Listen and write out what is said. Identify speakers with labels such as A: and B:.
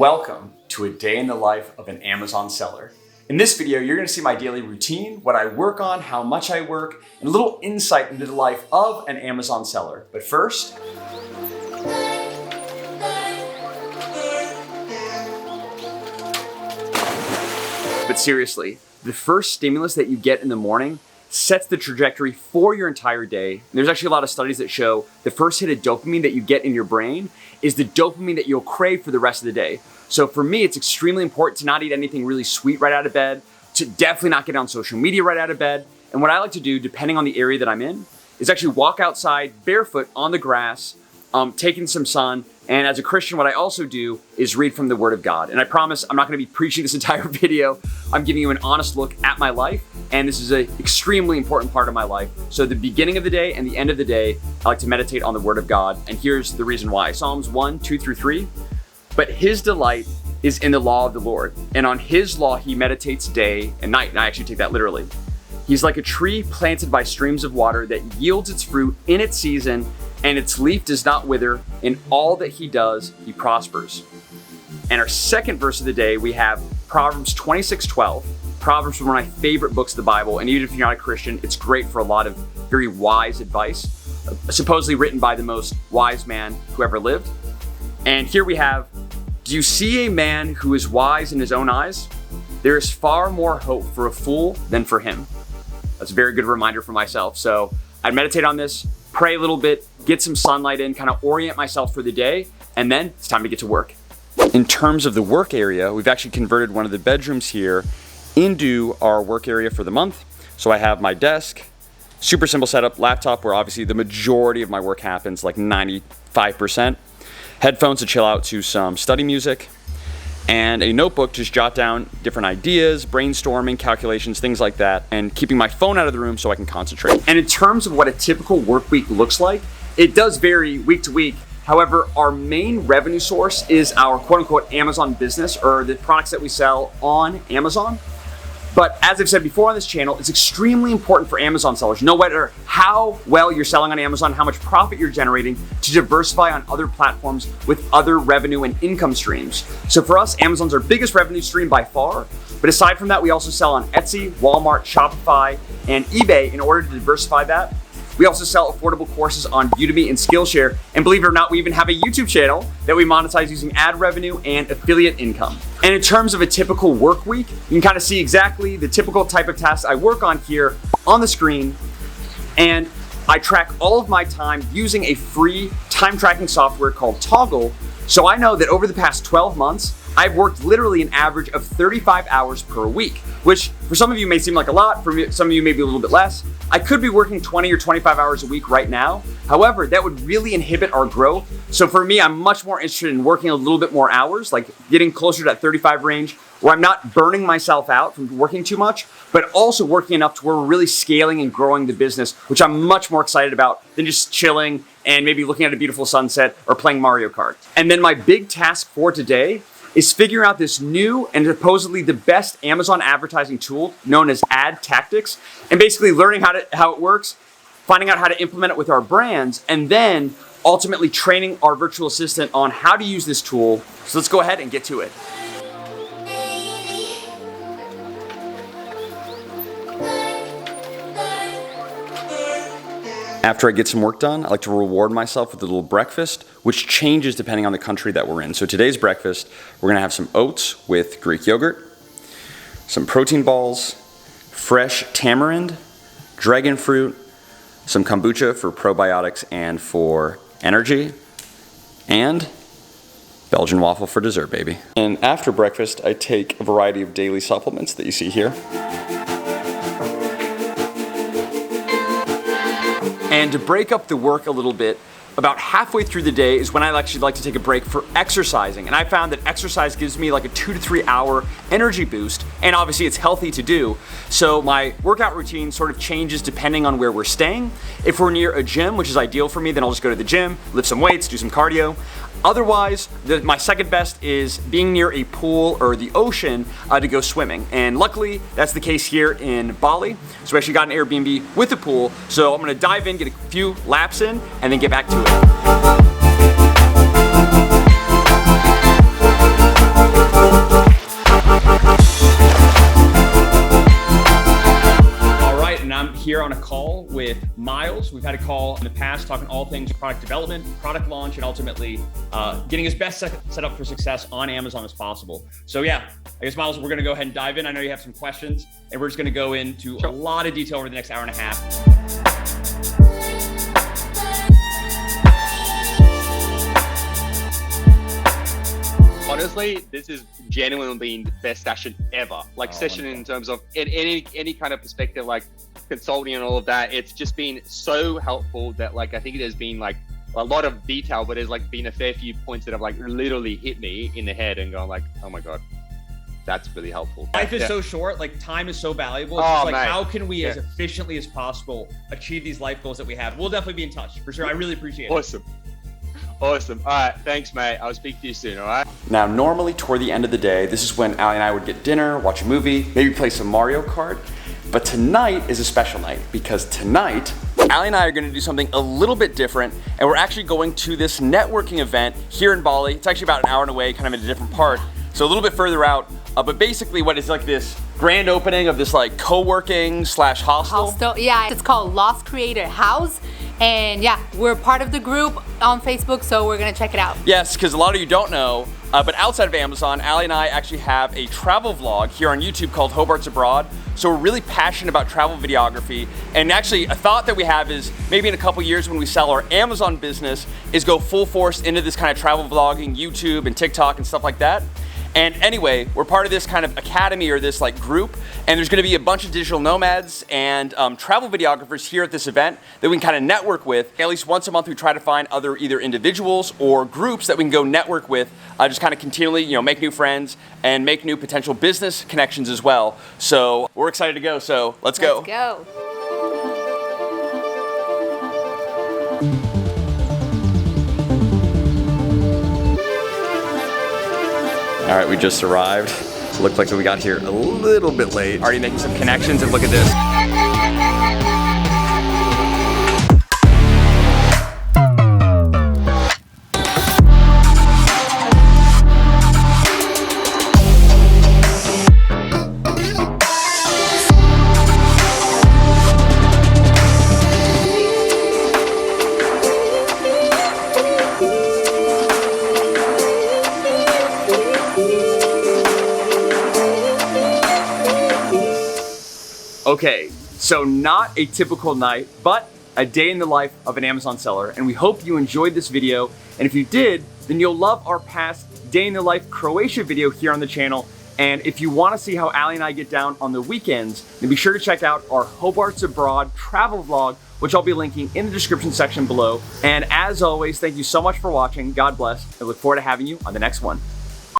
A: Welcome to a day in the life of an Amazon seller. In this video, you're going to see my daily routine, what I work on, how much I work, and a little insight into the life of an Amazon seller. But first, but seriously, the first stimulus that you get in the morning sets the trajectory for your entire day. And there's actually a lot of studies that show the first hit of dopamine that you get in your brain is the dopamine that you'll crave for the rest of the day. So for me, it's extremely important to not eat anything really sweet right out of bed, to definitely not get on social media right out of bed. And what I like to do, depending on the area that I'm in, is actually walk outside barefoot on the grass, taking some sun. And as a Christian, what I also do is read from the Word of God. And I promise I'm not going to be preaching this entire video. I'm giving you an honest look at my life. And this is an extremely important part of my life. So the beginning of the day and the end of the day, I like to meditate on the Word of God. And here's the reason why. Psalms 1, 2 through 3. But his delight is in the law of the Lord. And on his law, he meditates day and night. And I actually take that literally. He's like a tree planted by streams of water that yields its fruit in its season, and its leaf does not wither. In all that he does, he prospers. And our second verse of the day, we have Proverbs 26:12. Proverbs are one of my favorite books of the Bible, and even if you're not a Christian, it's great for a lot of very wise advice, supposedly written by the most wise man who ever lived. And here we have, do you see a man who is wise in his own eyes? There is far more hope for a fool than for him. That's a very good reminder for myself. So I'd meditate on this, pray a little bit, get some sunlight in, kind of orient myself for the day, and then it's time to get to work. In terms of the work area, we've actually converted one of the bedrooms here into our work area for the month. So I have my desk, super simple setup, laptop where obviously the majority of my work happens, like 95%, headphones to chill out to some study music, and a notebook to just jot down different ideas, brainstorming, calculations, things like that, and keeping my phone out of the room so I can concentrate. And in terms of what a typical work week looks like, it does vary week to week. However, our main revenue source is our quote unquote Amazon business, or the products that we sell on Amazon. But as I've said before on this channel, it's extremely important for Amazon sellers, no matter how well you're selling on Amazon, how much profit you're generating, to diversify on other platforms with other revenue and income streams. So for us, Amazon's our biggest revenue stream by far. But aside from that, we also sell on Etsy, Walmart, Shopify, and eBay in order to diversify that. We also sell affordable courses on Udemy and Skillshare. And believe it or not, we even have a YouTube channel that we monetize using ad revenue and affiliate income. And in terms of a typical work week, you can kind of see exactly the typical type of tasks I work on here on the screen. And I track all of my time using a free time tracking software called Toggle. So I know that over the past 12 months, I've worked literally an average of 35 hours per week, which for some of you may seem like a lot, for some of you maybe a little bit less. I could be working 20 or 25 hours a week right now. However, that would really inhibit our growth. So for me, I'm much more interested in working a little bit more hours, like getting closer to that 35 range, where I'm not burning myself out from working too much, but also working enough to where we're really scaling and growing the business, which I'm much more excited about than just chilling and maybe looking at a beautiful sunset or playing Mario Kart. And then my big task for today is figuring out this new and supposedly the best Amazon advertising tool known as Ad Tactics, and basically learning how it works, finding out how to implement it with our brands, and then ultimately training our virtual assistant on how to use this tool. So let's go ahead and get to it. After I get some work done, I like to reward myself with a little breakfast, which changes depending on the country that we're in. So today's breakfast, we're gonna have some oats with Greek yogurt, some protein balls, fresh tamarind, dragon fruit, some kombucha for probiotics and for energy, and Belgian waffle for dessert, baby. And after breakfast, I take a variety of daily supplements that you see here. And to break up the work a little bit, about halfway through the day is when I actually like to take a break for exercising. And I found that exercise gives me like a 2 to 3 hour energy boost. And obviously it's healthy to do. So my workout routine sort of changes depending on where we're staying. If we're near a gym, which is ideal for me, then I'll just go to the gym, lift some weights, do some cardio. Otherwise, my second best is being near a pool or the ocean to go swimming. And luckily, that's the case here in Bali. So we actually got an Airbnb with a pool. So I'm gonna dive in, get a few laps in, and then get back to it. here on a call with Miles. We've had a call in the past talking all things product development, product launch, and ultimately getting his best set up for success on Amazon as possible. So yeah, I guess Miles, we're gonna go ahead and dive in. I know you have some questions, and we're just gonna go into a lot of detail over the next hour and a half.
B: Honestly, this is genuinely been the best session ever. Like session in terms of any kind of perspective, like consulting and all of that. It's just been so helpful that like I think it has been like a lot of detail, but there's like been a fair few points that have like literally hit me in the head and gone like, oh my God, that's really helpful.
A: Life is so short, like time is so valuable. It's just like, how can we as efficiently as possible achieve these life goals that we have? We'll definitely be in touch for sure. I really appreciate it.
B: Awesome. Awesome. All right. Thanks, mate. I'll speak to you soon. All right.
A: Now, normally toward the end of the day, this is when Ali and I would get dinner, watch a movie, maybe play some Mario Kart. But tonight is a special night because tonight, Ali and I are going to do something a little bit different, and we're actually going to this networking event here in Bali. It's actually about an hour away, kind of in a different part, so a little bit further out. But basically, what is like this grand opening of this like co-working / hostel.
C: Yeah, it's called Lost Creator House. And yeah, we're part of the group on Facebook, so we're gonna check it out.
A: Yes, because a lot of you don't know, but outside of Amazon, Ali and I actually have a travel vlog here on YouTube called Hobart's Abroad. So we're really passionate about travel videography. And actually, a thought that we have is maybe in a couple years when we sell our Amazon business is go full force into this kind of travel vlogging, YouTube and TikTok and stuff like that. And anyway, we're part of this kind of academy or this like group, and there's gonna be a bunch of digital nomads and travel videographers here at this event that we can kind of network with. At least once a month we try to find other either individuals or groups that we can go network with, just kind of continually make new friends and make new potential business connections as well. So we're excited to go, so let's go.
C: Let's go.
A: All right, we just arrived. Looked like we got here a little bit late. Already making some connections, and look at this. Okay, so not a typical night, but a day in the life of an Amazon seller, and we hope you enjoyed this video, and if you did, then you'll love our past day in the life Croatia video here on the channel, and if you want to see how Ali and I get down on the weekends, then be sure to check out our Hobart's Abroad travel vlog, which I'll be linking in the description section below. And as always, thank you so much for watching. God bless. I look forward to having you on the next one.